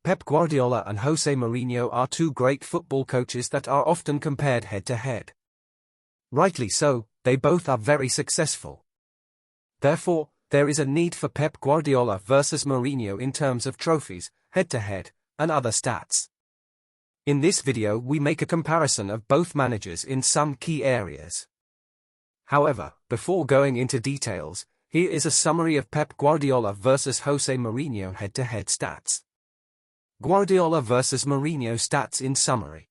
Pep Guardiola and Jose Mourinho are two great football coaches that are often compared head-to-head. Rightly so, they both are very successful. Therefore, there is a need for Pep Guardiola versus Mourinho in terms of trophies, head-to-head, and other stats. In this video we make a comparison of both managers in some key areas. However, before going into details, here is a summary of Pep Guardiola versus Jose Mourinho head-to-head stats. Guardiola versus Mourinho stats in summary.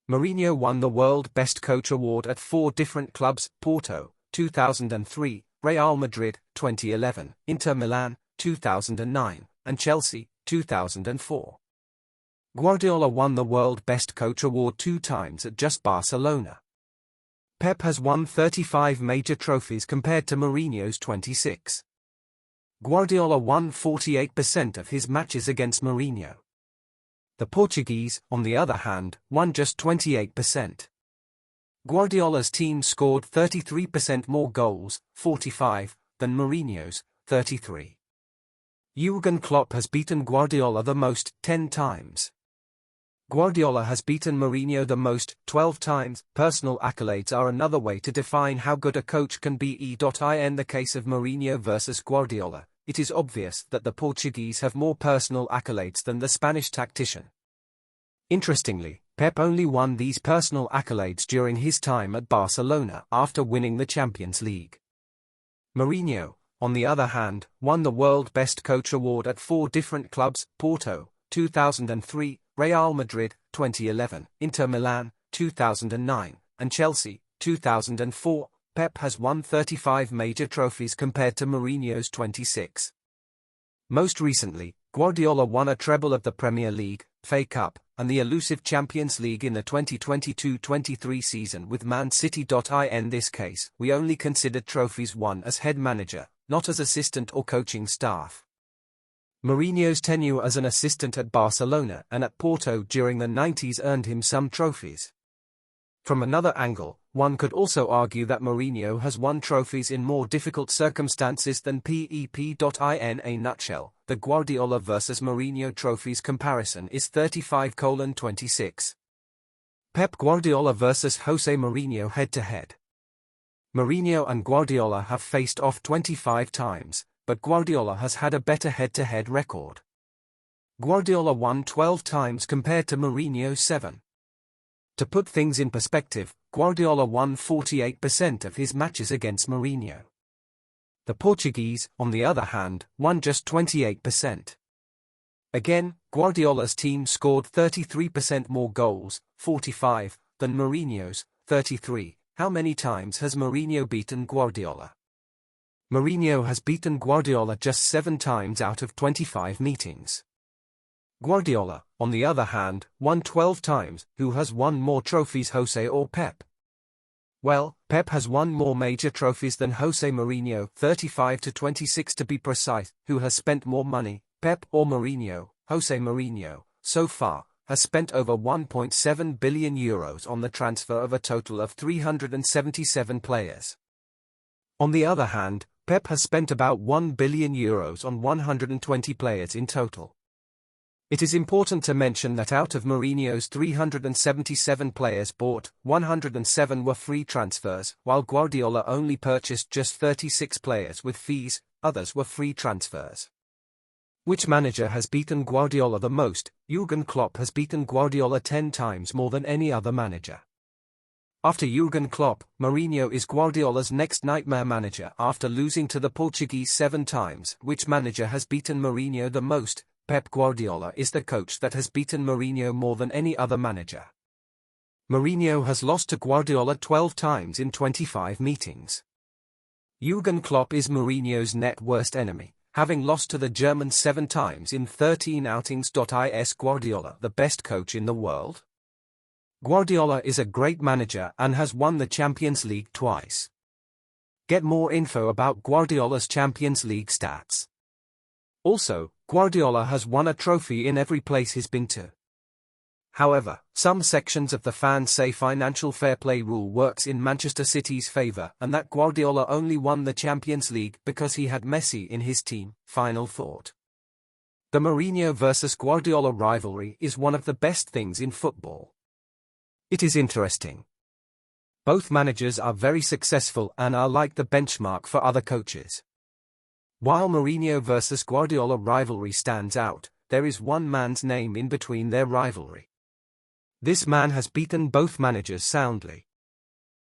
Mourinho won the World Best Coach award at 4 different clubs: Porto, 2003, Real Madrid, 2011, Inter Milan, 2009, and Chelsea, 2004. Guardiola won the World Best Coach award 2 times at just Barcelona. Pep has won 35 major trophies compared to Mourinho's 26. Guardiola won 48% of his matches against Mourinho. The Portuguese, on the other hand, won just 28%. Guardiola's team scored 33% more goals, 45, than Mourinho's, 33. Jurgen Klopp has beaten Guardiola the most, 10 times. Guardiola has beaten Mourinho the most, 12 times. Personal accolades are another way to define how good a coach can be. In the case of Mourinho versus Guardiola, it is obvious that the Portuguese have more personal accolades than the Spanish tactician. Interestingly, Pep only won these personal accolades during his time at Barcelona after winning the Champions League. Mourinho, on the other hand, won the World Best Coach award at 4 different clubs: Porto, 2003, Real Madrid, 2011, Inter Milan, 2009, and Chelsea, 2004. Pep has won 35 major trophies compared to Mourinho's 26. Most recently, Guardiola won a treble of the Premier League, FA Cup, and the elusive Champions League in the 2022-23 season with Man City. In this case, we only considered trophies won as head manager, not as assistant or coaching staff. Mourinho's tenure as an assistant at Barcelona and at Porto during the 90s earned him some trophies. From another angle, one could also argue that Mourinho has won trophies in more difficult circumstances than Pep. In a nutshell, the Guardiola versus Mourinho trophies comparison is 35:26. Pep Guardiola versus Jose Mourinho head-to-head. Mourinho and Guardiola have faced off 25 times, but Guardiola has had a better head-to-head record. Guardiola won 12 times compared to Mourinho's 7. To put things in perspective, Guardiola won 48% of his matches against Mourinho. The Portuguese, on the other hand, won just 28%. Again, Guardiola's team scored 33% more goals, 45, than Mourinho's, 33. How many times has Mourinho beaten Guardiola? Mourinho has beaten Guardiola just 7 times out of 25 meetings. Guardiola, on the other hand, won 12 times. Who has won more trophies, Jose or Pep? Well, Pep has won more major trophies than Jose Mourinho, 35-26 to be precise. Who has spent more money, Pep or Mourinho? Jose Mourinho, so far, has spent over €1.7 billion on the transfer of a total of 377 players. On the other hand, Pep has spent about €1 billion on 120 players in total. It is important to mention that out of Mourinho's 377 players bought, 107 were free transfers, while Guardiola only purchased just 36 players with fees. Others were free transfers. Which manager has beaten Guardiola the most? Jurgen Klopp has beaten Guardiola 10 times more than any other manager. After Jurgen Klopp, Mourinho is Guardiola's next nightmare manager after losing to the Portuguese 7 times. Which manager has beaten Mourinho the most? Pep Guardiola is the coach that has beaten Mourinho more than any other manager. Mourinho has lost to Guardiola 12 times in 25 meetings. Jurgen Klopp is Mourinho's net worst enemy, having lost to the German 7 times in 13 outings. Is Guardiola the best coach in the world? Guardiola is a great manager and has won the Champions League twice. Get more info about Guardiola's Champions League stats. Also, Guardiola has won a trophy in every place he's been to. However, some sections of the fans say financial fair play rule works in Manchester City's favour and that Guardiola only won the Champions League because he had Messi in his team. Final thought. The Mourinho versus Guardiola rivalry is one of the best things in football. It is interesting. Both managers are very successful and are like the benchmark for other coaches. While Mourinho versus Guardiola rivalry stands out, there is one man's name in between their rivalry. This man has beaten both managers soundly.